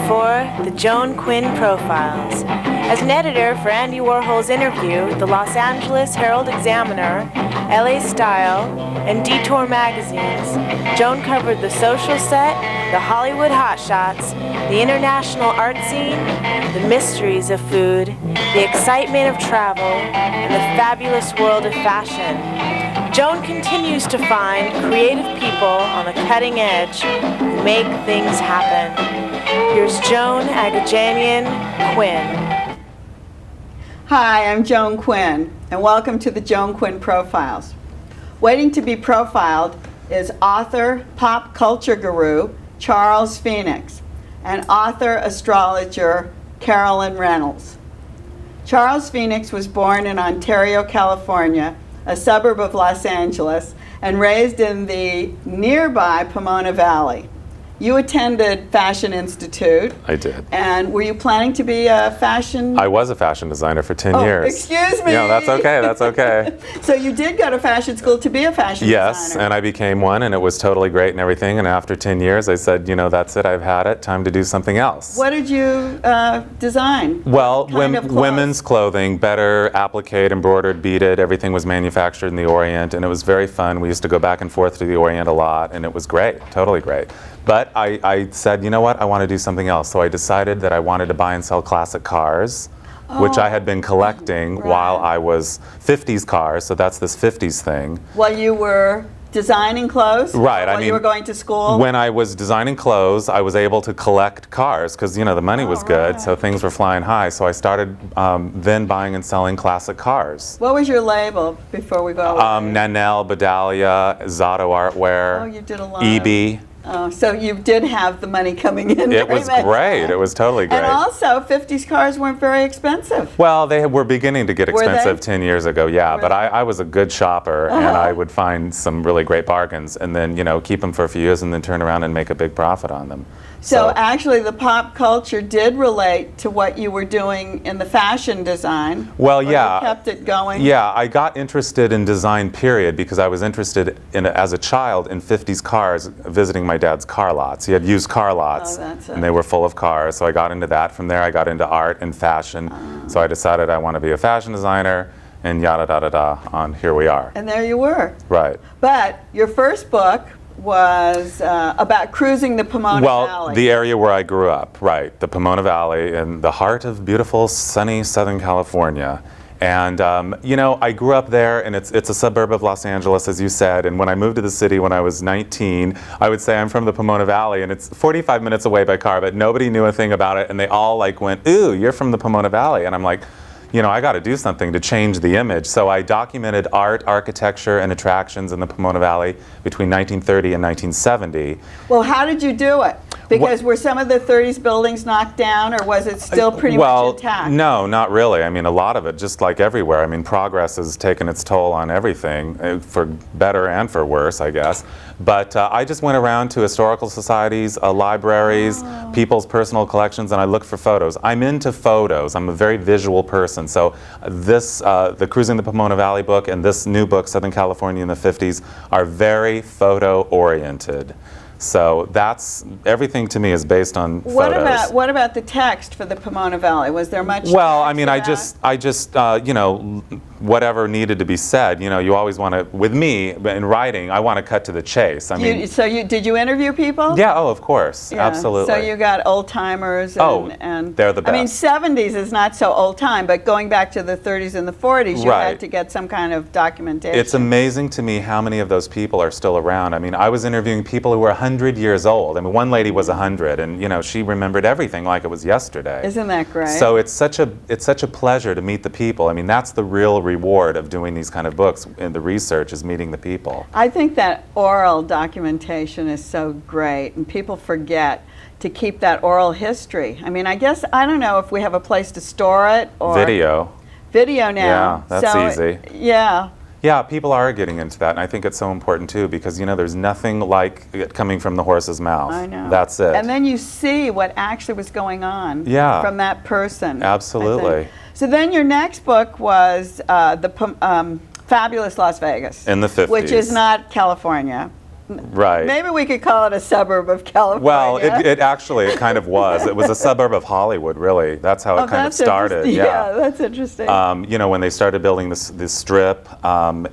for the Joan Quinn Profiles. As an editor for Andy Warhol's Interview, the Los Angeles Herald-Examiner, LA Style, and Detour magazines, Joan covered the social set, the Hollywood hotshots, the international art scene, the mysteries of food, the excitement of travel, and the fabulous world of fashion. Joan continues to find creative people on the cutting edge who make things happen. Here's Joan Agajanian Quinn. Hi, I'm Joan Quinn, and welcome to the Joan Quinn Profiles. Waiting to be profiled is author, pop culture guru Charles Phoenix, and author-astrologer Carolyn Reynolds. Charles Phoenix was born in Ontario, California, a suburb of Los Angeles, and raised in the nearby Pomona Valley. You attended Fashion Institute. I did. And were you planning to be a fashion? I was a fashion designer for 10 years. Excuse me. No, that's okay, that's okay. So you did go to fashion school to be a fashion designer? Yes, and I became one, and it was totally great and everything, and after 10 years I said, you know, that's it, I've had it, time to do something else. What did you design? Well, women's clothing, better appliqued, embroidered, beaded, everything was manufactured in the Orient, and it was very fun. We used to go back and forth to the Orient a lot, and it was great, totally great. But I said, you know what, I want to do something else. So I decided that I wanted to buy and sell classic cars, which I had been collecting while I was 50s cars, so that's this 50s thing. While you were designing clothes? Right. While you were going to school? When I was designing clothes, I was able to collect cars because, you know, the money was good, so things were flying high. So I started then buying and selling classic cars. What was your label before we go? Nanel, Bedalia, Zotto Artwear, Oh, you did a lot. EB. Oh, so you did have the money coming in. It was great. It was totally great. And also, 50s cars weren't very expensive. Well, they were beginning to get expensive 10 years ago, yeah. But I was a good shopper, and I would find some really great bargains, and then, you know, keep them for a few years, and then turn around and make a big profit on them. So actually, the pop culture did relate to what you were doing in the fashion design. Well, yeah. You kept it going. Yeah, I got interested in design, period, because I was interested in, as a child, in 50s cars, visiting my dad's car lots. He had used car lots, and they were full of cars, so I got into that. From there, I got into art and fashion, so I decided I want to be a fashion designer, and yada da da da, on here we are. And there you were. Right. But your first book was about cruising the Pomona Valley. Well, the area where I grew up, right, the Pomona Valley, in the heart of beautiful, sunny Southern California. And, you know, I grew up there, and it's a suburb of Los Angeles, as you said, and when I moved to the city when I was 19, I would say I'm from the Pomona Valley, and it's 45 minutes away by car, but nobody knew a thing about it, and they all, like, went, ooh, you're from the Pomona Valley, and I'm like, you know, I got to do something to change the image. So I documented art, architecture, and attractions in the Pomona Valley between 1930 and 1970. Well, how did you do it? Because were some of the 30s buildings knocked down, or was it still pretty much intact? No, not really. I mean, a lot of it, just like everywhere. I mean, progress has taken its toll on everything, for better and for worse, I guess. But I just went around to historical societies, libraries, people's personal collections, and I looked for photos. I'm into photos. I'm a very visual person. So this, the Cruising the Pomona Valley book and this new book, Southern California in the 50s, are very photo-oriented. So that's, everything to me is based on photos. What about the text for the Pomona Valley? Was there much Well, text I mean, I just you know, whatever needed to be said, you know, you always want to, with me, in writing, I want to cut to the chase. I mean, did you interview people? Yeah, oh, of course, absolutely. So you got old timers and they're the best. I mean, 70s is not so old time, but going back to the 30s and the 40s, you had to get some kind of documentation. It's amazing to me how many of those people are still around. I mean, I was interviewing people who were 100 years old. I mean, one lady was 100, and you know, she remembered everything like it was yesterday. Isn't that great? So it's such a pleasure to meet the people. I mean, that's the real reward of doing these kind of books, and the research is meeting the people. I think that oral documentation is so great, and people forget to keep that oral history. I mean, I guess, I don't know if we have a place to store it or... Video now. Yeah, that's easy. Yeah. Yeah, people are getting into that, and I think it's so important too, because you know, there's nothing like it coming from the horse's mouth. I know. That's it. And then you see what actually was going on from that person. Absolutely. So then your next book was the Fabulous Las Vegas. In the 50s. Which is not California. Right. Maybe we could call it a suburb of California. Well, it actually, it kind of was. It was a suburb of Hollywood, really. That's how it kind of started. Yeah, that's interesting. You know, when they started building this strip and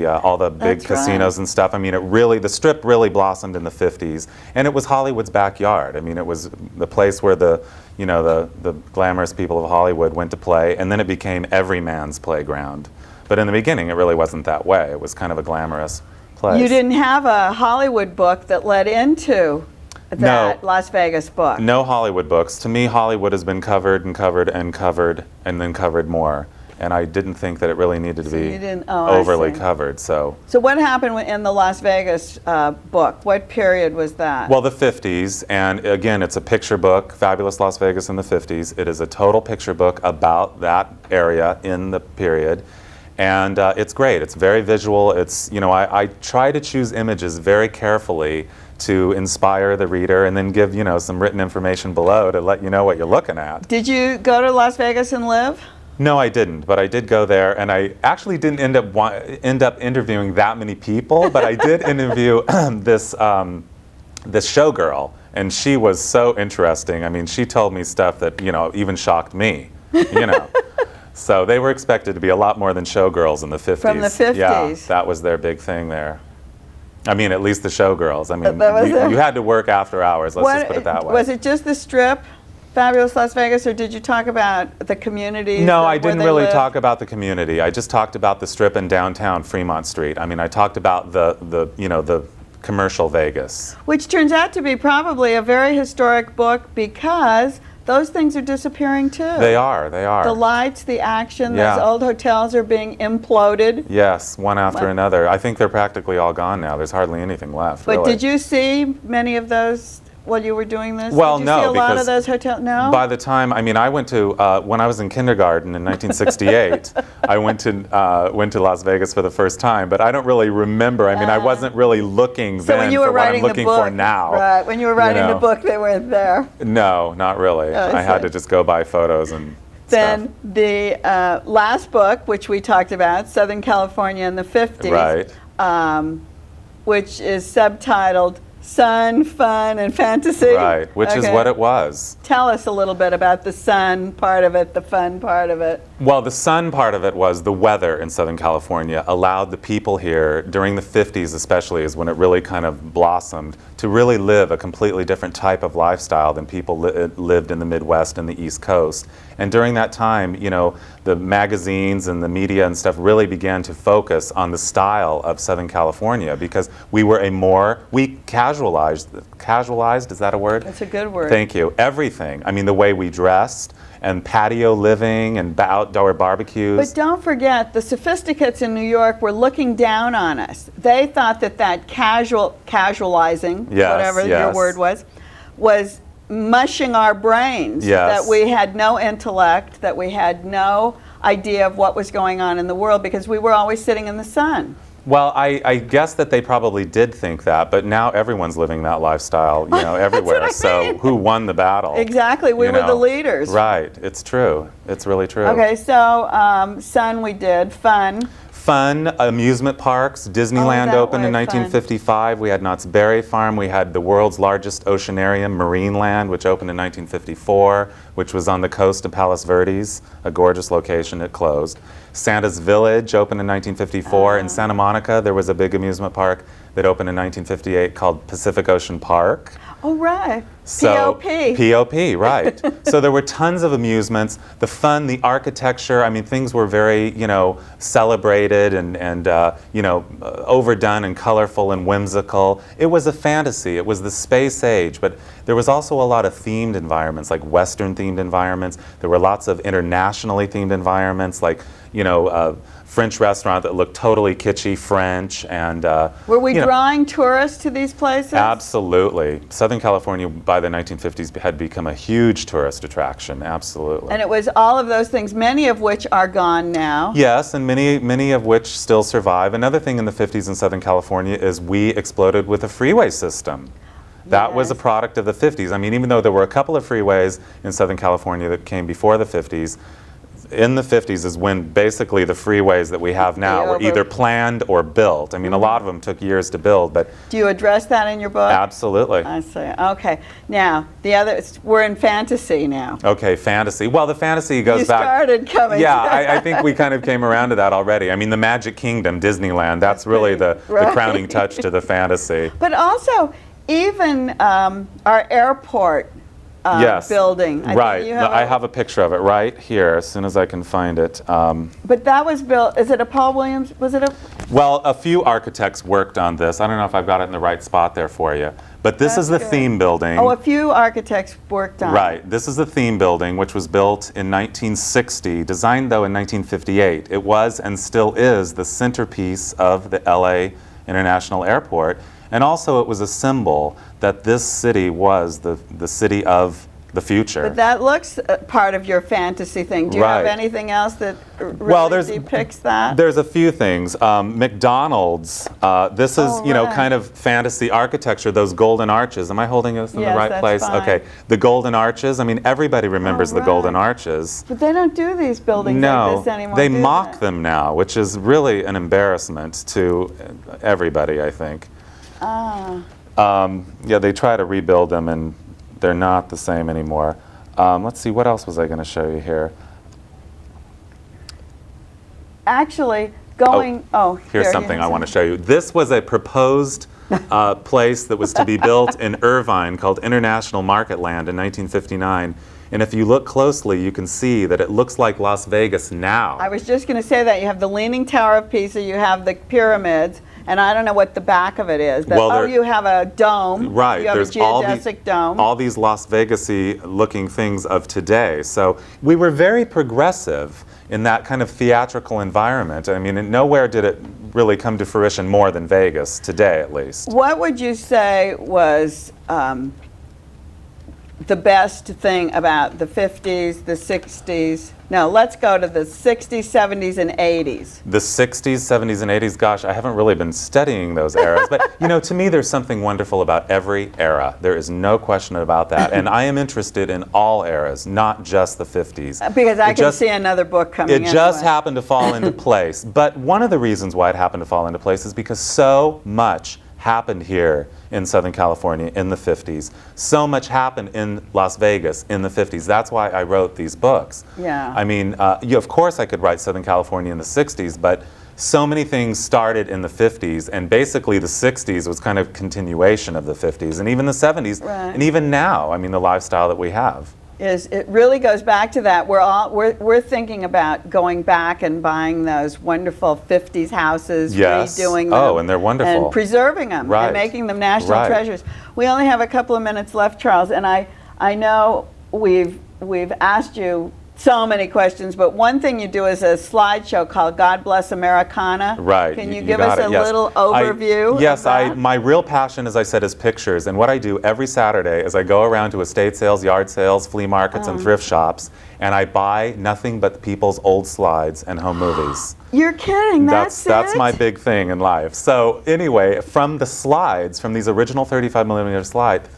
all the big That's casinos and stuff, I mean, the strip really blossomed in the 50s. And it was Hollywood's backyard. I mean, it was the place where the glamorous people of Hollywood went to play, and then it became every man's playground. But in the beginning, it really wasn't that way. It was kind of a glamorous place. You didn't have a Hollywood book that led into that Las Vegas book. No Hollywood books. To me, Hollywood has been covered and covered and covered and then covered more. And I didn't think that it really needed to be overly covered. So what happened in the Las Vegas book? What period was that? Well, the 50s. And again, it's a picture book, Fabulous Las Vegas in the 50s. It is a total picture book about that area in the period. And it's great. It's very visual. It's, you know, I try to choose images very carefully to inspire the reader and then give, you know, some written information below to let you know what you're looking at. Did you go to Las Vegas and live? No, I didn't, but I did go there, and I actually didn't end up interviewing that many people, but I did interview this showgirl, and she was so interesting. I mean, she told me stuff that, you know, even shocked me, you know. So they were expected to be a lot more than showgirls in the 50s. From the 50s. Yeah, that was their big thing there. I mean, at least the showgirls. I mean, you had to work after hours, let's just put it that way. Was it just the strip, Fabulous Las Vegas, or did you talk about the communities? No, I didn't really talk about the community. I just talked about the strip in downtown Fremont Street. I mean, I talked about the commercial Vegas. Which turns out to be probably a very historic book because those things are disappearing too. They are, they are. The lights, the action, those old hotels are being imploded. Yes, one after another. I think they're practically all gone now. There's hardly anything left, But really. did you see many of those while you were doing this? Well, did you no, see a lot of because those hotels? No? By the time, I mean, I went to, when I was in kindergarten in 1968, I went to Las Vegas for the first time, but I don't really remember. I mean, I wasn't really looking then for what I'm looking for now. Right, when you were writing the book, they weren't there. No, not really. I had to just go buy photos and Then the last book, which we talked about, Southern California in the 50s, right. Which is subtitled Sun, Fun, and Fantasy. Right, which is what it was. Tell us a little bit about the sun part of it, the fun part of it. Well, the sun part of it was the weather in Southern California allowed the people here, during the 50s especially, is when it really kind of blossomed, to really live a completely different type of lifestyle than people lived in the Midwest and the East Coast. And during that time, you know, the magazines and the media and stuff really began to focus on the style of Southern California because we were we casualized, is that a word? That's a good word. Thank you. Everything. I mean, the way we dressed and patio living and outdoor barbecues. But don't forget, the sophisticates in New York were looking down on us. They thought that casualizing, whatever your word was mushing our brains, that we had no intellect, that we had no idea of what was going on in the world because we were always sitting in the sun. Well, I guess that they probably did think that, but now everyone's living that lifestyle, you know, everywhere. That's what I mean. So who won the battle? Exactly, we were the leaders. Right, it's true. It's really true. Okay, so sun we did, fun. Fun, amusement parks. Disneyland opened in 1955. We had Knott's Berry Farm. We had the world's largest oceanarium, Marineland, which opened in 1954, which was on the coast of Palos Verdes, a gorgeous location. It closed. Santa's Village opened in 1954. In Santa Monica, there was a big amusement park that opened in 1958 called Pacific Ocean Park. Oh, right. So, POP. POP, right. So there were tons of amusements. The fun, the architecture, I mean, things were very, you know, celebrated and you know, overdone and colorful and whimsical. It was a fantasy. It was the space age, but there was also a lot of themed environments, like Western themed environments. There were lots of internationally themed environments, like, you know, French restaurant that looked totally kitschy French and were we drawing tourists to these places? Absolutely. Southern California by the 1950s had become a huge tourist attraction, absolutely. And it was all of those things, many of which are gone now. Yes, and many of which still survive. Another thing in the 50s in Southern California is we exploded with a freeway system. That was a product of the 50s. I mean, even though there were a couple of freeways in Southern California that came before the 50s, in the 50s is when basically the freeways that we have now were either planned or built. I mean, a lot of them took years to build, but... Do you address that in your book? Absolutely. I see. Okay. Now, we're in fantasy now. Okay, fantasy. Well, the fantasy goes back... You started coming. Yeah, I think we kind of came around to that already. I mean, the Magic Kingdom, Disneyland, that's really the crowning touch to the fantasy. But also, even our airport building. I have a picture of it right here as soon as I can find it. But that was built, is it a Paul Williams, was it a? Well, a few architects worked on this. I don't know if I've got it in the right spot there for you. But this is the theme building. Oh, a few architects worked on it. Right. This is the theme building, which was built in 1960, designed though in 1958. It was and still is the centerpiece of the LA International Airport. And also it was a symbol that this city was the city of the future. But that looks part of your fantasy thing. Do you have anything else that really depicts that? There's a few things. McDonald's, this is, kind of fantasy architecture, those golden arches. Am I holding this in the right place? Fine. Okay. The golden arches, I mean, everybody remembers the golden arches. But they don't do these buildings like this anymore, they mock them now, which is really an embarrassment to everybody, I think. Yeah, they try to rebuild them, and they're not the same anymore. Let's see, what else was I going to show you here? Actually, here's something I want to show you. This was a proposed place that was to be built in Irvine called International Market Land in 1959. And if you look closely, you can see that it looks like Las Vegas now. I was just going to say that. You have the Leaning Tower of Pisa, you have the pyramids, and I don't know what the back of it is. But, you have a dome. Right. You have a geodesic dome. All these Las Vegas-y looking things of today. So we were very progressive in that kind of theatrical environment. I mean, nowhere did it really come to fruition more than Vegas, today at least. What would you say was the best thing about the 50s, the 60s? No, let's go to the 60s, 70s, and 80s. The 60s, 70s, and 80s, gosh, I haven't really been studying those eras. But, to me, there's something wonderful about every era. There is no question about that. And I am interested in all eras, not just the 50s. Because I can see another book coming in. It just happened to fall into place. But one of the reasons why it happened to fall into place is because so much happened here in Southern California in the 50s. So much happened in Las Vegas in the 50s. That's why I wrote these books. Yeah. I mean, of course I could write Southern California in the 60s, but so many things started in the 50s, and basically the 60s was kind of continuation of the 50s, and even the 70s, and even now, I mean, the lifestyle that we have. It really goes back to that. We're thinking about going back and buying those wonderful 50s houses, redoing them. And they're wonderful. And preserving them and making them national treasures. We only have a couple of minutes left, Charles, and I know we've asked you so many questions, but one thing you do is a slideshow called God Bless Americana. Right. Can you give us a little overview? Yes, my real passion, as I said, is pictures. And what I do every Saturday is I go around to estate sales, yard sales, flea markets, and thrift shops, and I buy nothing but people's old slides and home movies. You're kidding, that's my big thing in life. So anyway, from the slides, from these original 35mm slides,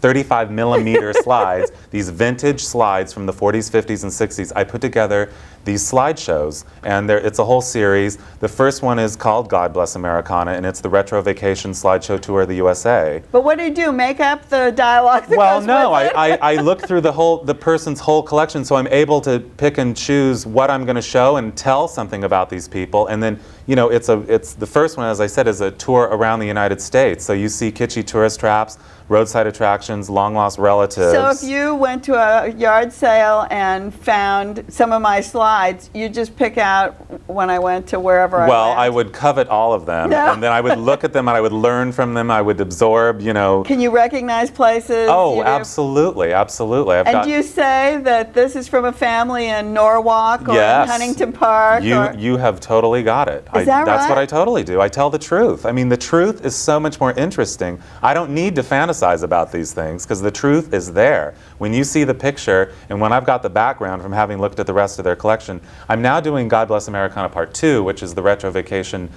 35mm slides, these vintage slides from the 40s, 50s, and 60s. I put together these slideshows, and it's a whole series. The first one is called God Bless Americana, and it's the Retro Vacation Slideshow Tour of the USA. But what do you do? Make up the dialogue that goes with it? I look through the person's whole collection, so I'm able to pick and choose what I'm going to show and tell something about these people. And then, it's the first one, as I said, is a tour around the United States. So you see kitschy tourist traps, roadside attractions, long-lost relatives. So if you went to a yard sale and found some of my slides, you just pick out when I went to wherever I went? Well, I would covet all of them, and then I would look at them, and I would learn from them, I would absorb, Can you recognize places? Oh, absolutely, absolutely. And do you say that this is from a family in Norwalk or in Huntington Park? You have totally got it. Is that right? That's what I totally do. I tell the truth. I mean, the truth is so much more interesting. I don't need to fantasize about these things because the truth is there. When you see the picture, and when I've got the background from having looked at the rest of their collection, I'm now doing God Bless Americana Part 2, which is the Retro Vacation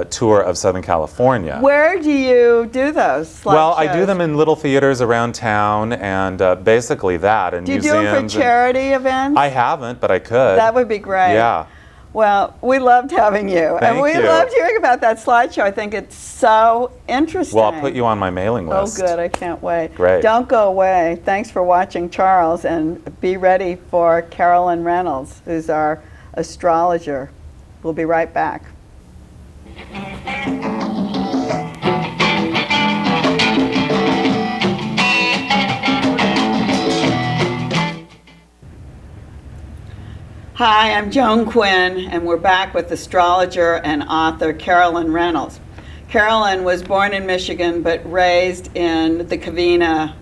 tour of Southern California. Where do you do those slideshows? Well, I do them in little theaters around town, and basically that, and Do you museums. do them for charity events? I haven't, but I could. That would be great. Yeah. Well, we loved having you. And Thank we you. loved hearing about that slideshow. I think it's so interesting. Well, I'll put you on my mailing Oh, list. good. I can't wait. Great. Don't go away. Thanks for watching, Charles, and be ready for Carolyn Reynolds, who's our astrologer. We'll be right back. Hi, I'm Joan Quinn, and we're back with astrologer and author Carolyn Reynolds. Carolyn was born in Michigan but raised in the Covina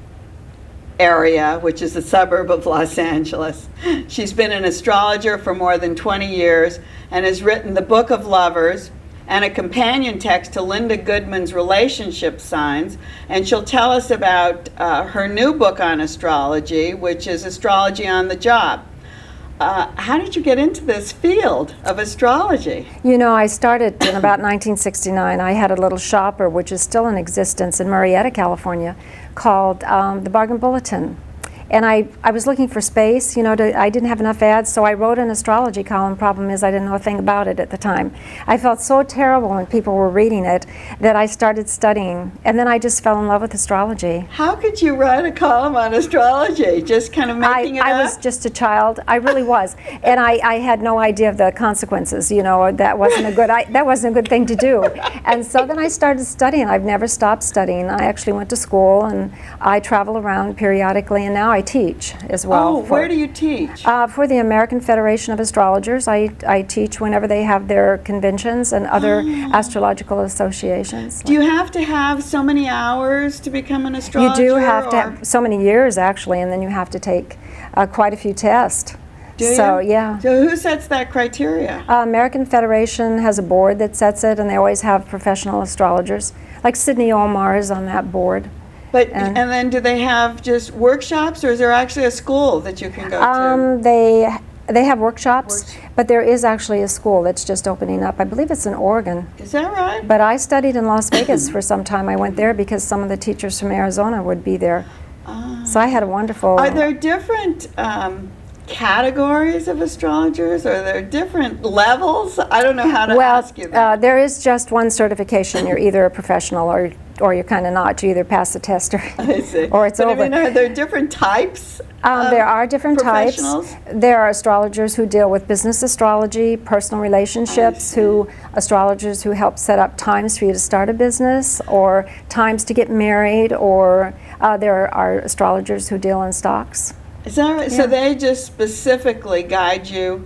area, which is a suburb of Los Angeles. She's been an astrologer for more than 20 years and has written The Book of Lovers and a companion text to Linda Goodman's Relationship Signs, and she'll tell us about her new book on astrology, which is Astrology on the Job. How did you get into this field of astrology? You know, I started in about 1969. I had a little shopper, which is still in existence in Murrieta, California, called the Bargain Bulletin. And I was looking for space, you know, I didn't have enough ads, so I wrote an astrology column. Problem is I didn't know a thing about it at the time. I felt so terrible when people were reading it that I started studying, and then I just fell in love with astrology. How could you write a column on astrology? Just kind of making it up? I was just a child. I really was. And I had no idea of the consequences, you know, that wasn't a good thing to do. And so then I started studying. I've never stopped studying. I actually went to school, and I travel around periodically, and now I teach as well. Oh, where do you teach? For the American Federation of Astrologers. I teach whenever they have their conventions and other astrological associations. Do you have to have so many hours to become an astrologer? You do have to have so many years, actually, and then you have to take quite a few tests. Do So, you? yeah. So who sets that criteria? American Federation has a board that sets it, and they always have professional astrologers. Like Sidney Omar is on that board. But and then do they have just workshops, or is there actually a school that you can go to? They have workshops, but there is actually a school that's just opening up. I believe it's in Oregon. Is that right? But I studied in Las Vegas for some time. I went there because some of the teachers from Arizona would be there. So I had a wonderful... Are there different categories of astrologers? Are there different levels? I don't know how to ask you that. There is just one certification. You're either a professional or you're kind of not. You either pass the test or, I see. or it's over. I mean, are there different types? There are different types. professionals? There are astrologers who deal with business astrology, personal relationships, astrologers who help set up times for you to start a business or times to get married, or there are astrologers who deal in stocks. Is that right? Yeah. So they just specifically guide you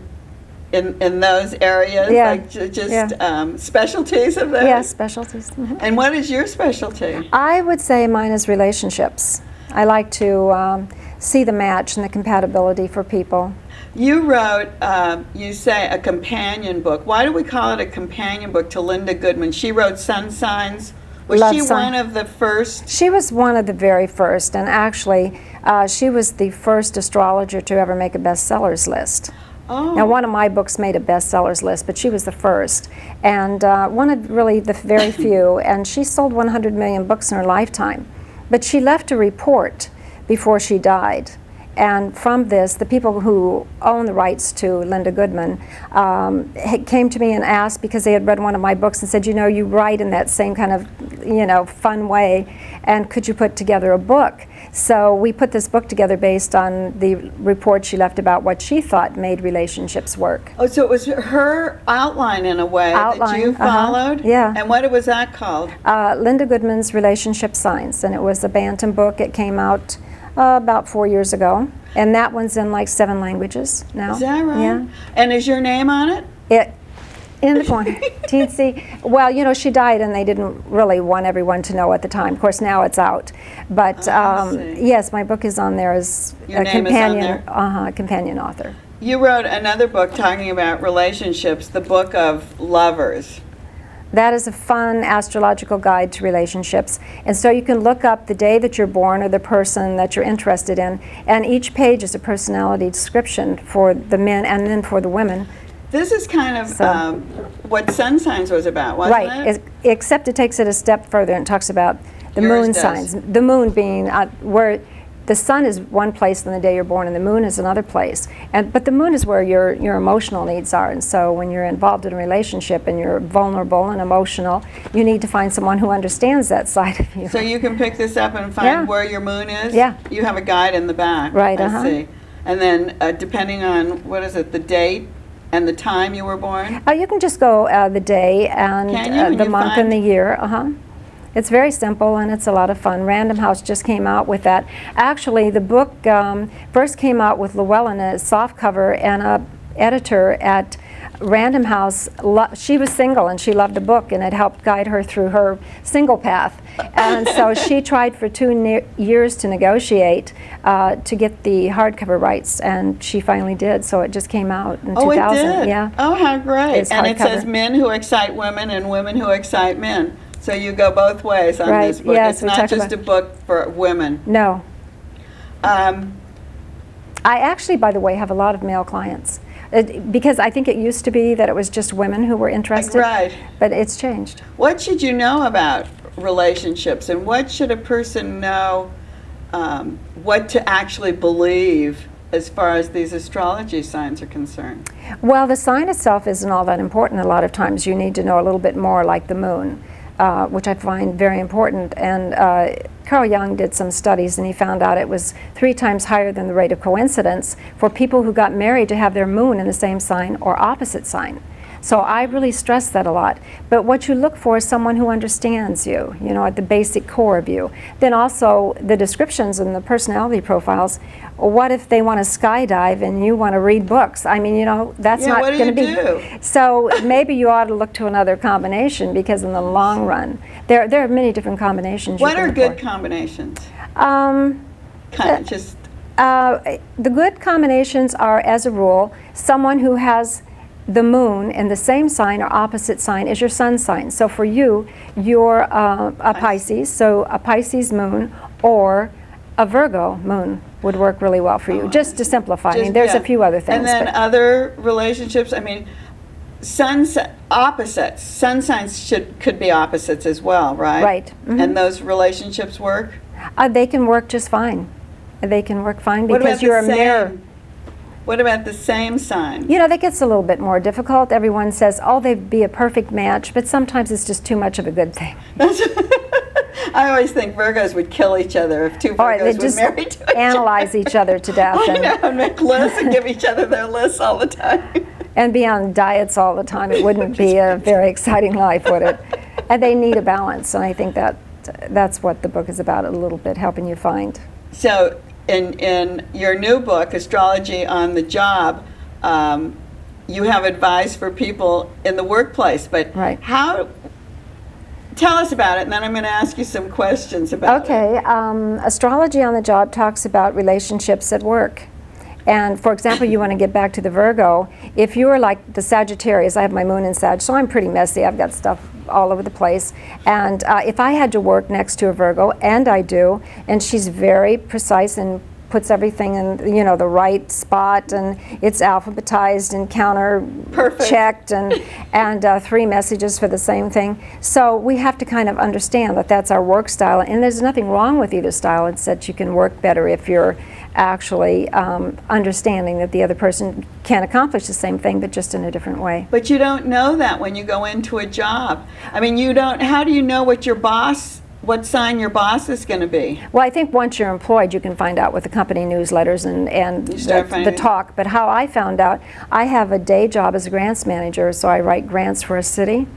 in those areas? Yeah. Like specialties of those? Yes, specialties. Mhm. And what is your specialty? I would say mine is relationships. I like to see the match and the compatibility for people. You wrote, you say, a companion book. Why do we call it a companion book to Linda Goodman? She wrote Sun Signs. Was Love she Sign. one of the first? She was one of the very first, and actually she was the first astrologer to ever make a bestsellers list. Oh. Now, one of my books made a bestsellers list, but she was the first, and one of really the very few, and she sold 100 million books in her lifetime. But she left a report before she died. And from this, the people who own the rights to Linda Goodman came to me and asked, because they had read one of my books and said, you know, you write in that same kind of, you know, fun way, and could you put together a book? So we put this book together based on the report she left about what she thought made relationships work. Oh, so it was her outline in a way that you followed? Yeah. And what was that called? Linda Goodman's Relationship Signs, and it was a Bantam book. It came out about 4 years ago, and that one's in like 7 languages now. Is that right? Yeah. And is your name on it? In the corner. TC. Well, you know, she died, and they didn't really want everyone to know at the time. Of course, now it's out. But yes, my book is on there as Your a name companion, is on there? Companion author. You wrote another book talking about relationships, The Book of Lovers. That is a fun astrological guide to relationships. And so you can look up the day that you're born or the person that you're interested in, and each page is a personality description for the men and then for the women This is kind of what sun signs was about, wasn't it? Right, except it takes it a step further and talks about the Yours moon does. signs. The moon being where the sun is one place on the day you're born, and the moon is another place. But the moon is where your emotional needs are. And so when you're involved in a relationship and you're vulnerable and emotional, you need to find someone who understands that side of you. So you can pick this up and find Yeah. where your moon is? Yeah. You have a guide in the back. Right, I see. And then depending on, what is it, the date and the time you were born? You can just go the day and Can you? the You month find- and the year. It's very simple and it's a lot of fun. Random House just came out with that. Actually, the book first came out with Llewellyn as soft cover, and a editor at Random House, she was single and she loved the book, and it helped guide her through her single path. And so she tried for 2 years to negotiate to get the hardcover rights, and she finally did. So it just came out in 2000. It did? Yeah. Oh, how great. It's And it hardcover. says men who excite women and women who excite men. So you go both ways on Right, this book. yes, It's we not talk just about- a book for women. No. Um, I actually, by the way, have a lot of male clients. Because I think it used to be that it was just women who were interested. Right. But it's changed. What should you know about relationships, and what should a person know what to actually believe as far as these astrology signs are concerned? Well, the sign itself isn't all that important. A lot of times you need to know a little bit more, like the moon, which I find very important. And Carl Jung did some studies, and he found out it was 3 times higher than the rate of coincidence for people who got married to have their moon in the same sign or opposite sign. So I really stress that a lot. But what you look for is someone who understands you, at the basic core of you. Then also the descriptions and the personality profiles. What if they want to skydive and you want to read books? I mean, that's not what do going to you be. do? So maybe you ought to look to another combination, because in the long run, there are many different combinations. What you are can good afford. combinations? Um, Kind of just, the good combinations are, as a rule, someone who has the moon in the same sign or opposite sign as your sun sign. So for you, you're a Pisces, so a Pisces moon or a Virgo moon would work really well for you, just to simplify. I mean, there's a few other things. And then but other relationships, I mean, opposites. Sun signs could be opposites as well, right? Right. Mhm. And those relationships work? they can work just fine. They can work fine What because about you're a the mirror. same? What about the same sign? That gets a little bit more difficult. Everyone says, oh, they'd be a perfect match, but sometimes it's just too much of a good thing. I always think Virgos would kill each other if 2 Or they Virgos were just married to each other. analyze each other to death. I know, and make lists and give each other their lists all the time. And be on diets all the time. It wouldn't be a very exciting life, would it? And they need a balance, and I think that's what the book is about, a little bit, helping you find. So in your new book, Astrology on the Job, you have advice for people in the workplace, but Right. tell us about it, and then I'm going to ask you some questions about it. Okay, Astrology on the Job talks about relationships at work. And for example, you want to get back to the Virgo. If you're like the Sagittarius, I have my moon in Sag, so I'm pretty messy. I've got stuff all over the place. And if I had to work next to a Virgo, and I do, and she's very precise and puts everything in the right spot, and it's alphabetized and counter checked, and 3 messages for the same thing. So we have to kind of understand that that's our work style, and there's nothing wrong with either style. It's that you can work better if you're actually understanding that the other person can accomplish the same thing, but just in a different way. But you don't know that when you go into a job. I mean, how do you know what sign your boss is going to be? Well, I think once you're employed, you can find out with the company newsletters and You start the finding- talk. But how I found out, I have a day job as a grants manager, so I write grants for a city.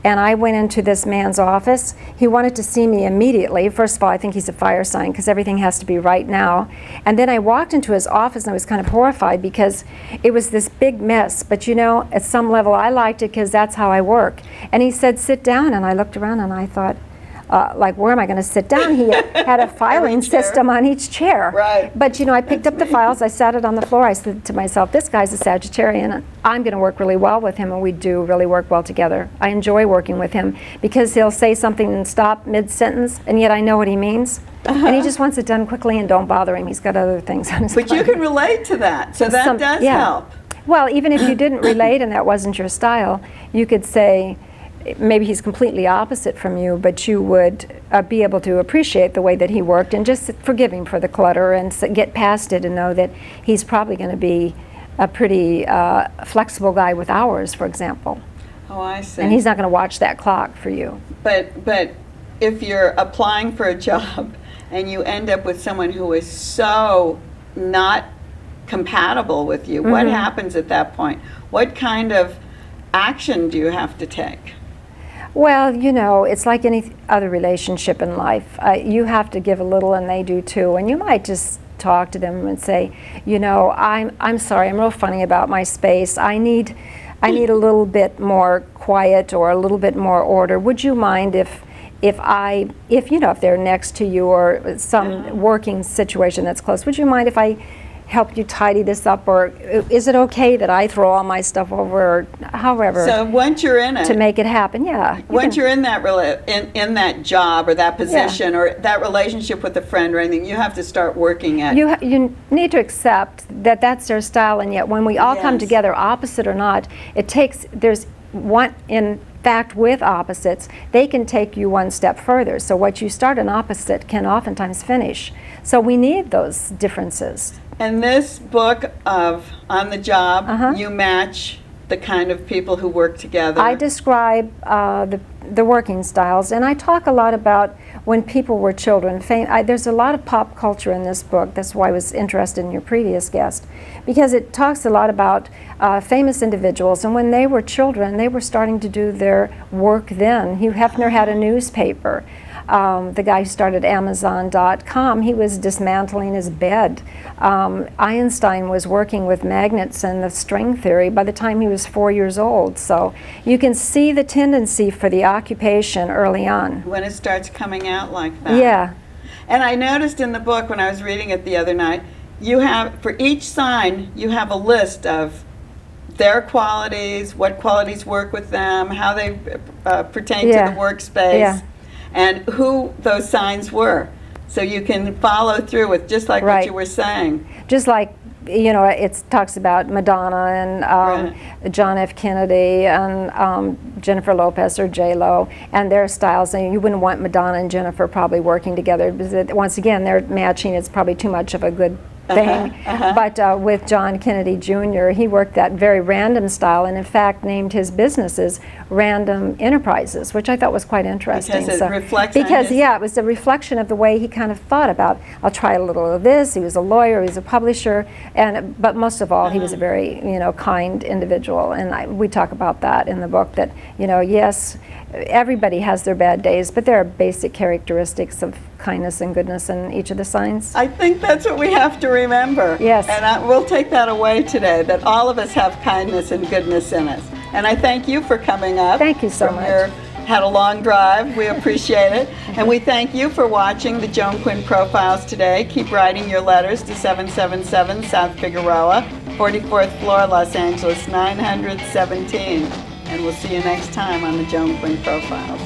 And I went into this man's office. He wanted to see me immediately. First of all, I think he's a fire sign because everything has to be right now. And then I walked into his office and I was kind of horrified because it was this big mess. But at some level I liked it because that's how I work. And he said, sit down. And I looked around and I thought, where am I going to sit down? He had a filing system on each chair. Right. But I picked up the files, I sat it on the floor, I said to myself, this guy's a Sagittarian, and I'm going to work really well with him, and we do really work well together. I enjoy working with him because he'll say something and stop mid-sentence, and yet I know what he means. And he just wants it done quickly, and don't bother him. He's got other things on his But you mind. can relate to that, so that does yeah. help. Well, even if you didn't relate and that wasn't your style, you could say maybe he's completely opposite from you, but you would be able to appreciate the way that he worked and just forgive him for the clutter and get past it and know that he's probably going to be a pretty flexible guy with hours, for example. Oh, I see. And he's not going to watch that clock for you. But if you're applying for a job and you end up with someone who is so not compatible with you, what happens at that point? What kind of action do you have to take? Well, you know, it's like any other relationship in life. You have to give a little and they do too. And you might just talk to them and say, you know, I'm sorry, I'm real funny about my space. I need a little bit more quiet or a little bit more order. Would you mind if you know, if they're next to you or some working situation that's close, would you mind if I help you tidy this up, or is it okay that I throw all my stuff over, or however? So once you're in it, to make it happen, yeah. Once you're in that in that job or that position or that relationship with a friend or anything, you have to start working at. You need to accept that that's their style, and yet when we all come together, opposite or not, there's one, in fact, with opposites, they can take you one step further. So what you start an opposite can oftentimes finish. So we need those differences. In this book of On the Job, you match the kind of people who work together. I describe the working styles, and I talk a lot about when people were children. There's a lot of pop culture in this book. That's why I was interested in your previous guest, because it talks a lot about famous individuals, and when they were children, they were starting to do their work then. Hugh Hefner had a newspaper. The guy who started Amazon.com, he was dismantling his bed. Einstein was working with magnets and the string theory by the time he was 4 years old. So you can see the tendency for the occupation early on. When it starts coming out like that. Yeah. And I noticed in the book when I was reading it the other night, you have, for each sign, you have a list of their qualities, what qualities work with them, how they pertain to the workspace. And who those signs were. So you can follow through with just like what you were saying. Just like, you know, it talks about Madonna and John F. Kennedy and Jennifer Lopez or J-Lo and their styles. And you wouldn't want Madonna and Jennifer probably working together because, once again, they're matching. It's probably too much of a good thing. But with John Kennedy Jr., he worked that very random style and in fact named his businesses Random Enterprises, which I thought was quite interesting. Because it reflects it was a reflection of the way he kind of thought about, I'll try a little of this. He was a lawyer, he was a publisher, but most of all, he was a very, you know, kind individual. And we talk about that in the book, that, you know, yes, everybody has their bad days, but there are basic characteristics of kindness and goodness in each of the signs. I think that's what we have to remember. Yes. And we'll take that away today, that all of us have kindness and goodness in us. And I thank you for coming up. Thank you so much. Had a long drive. We appreciate it. And we thank you for watching the Joan Quinn Profiles today. Keep writing your letters to 777 South Figueroa, 44th floor, Los Angeles, 917. And we'll see you next time on the Joan Quinn Profiles.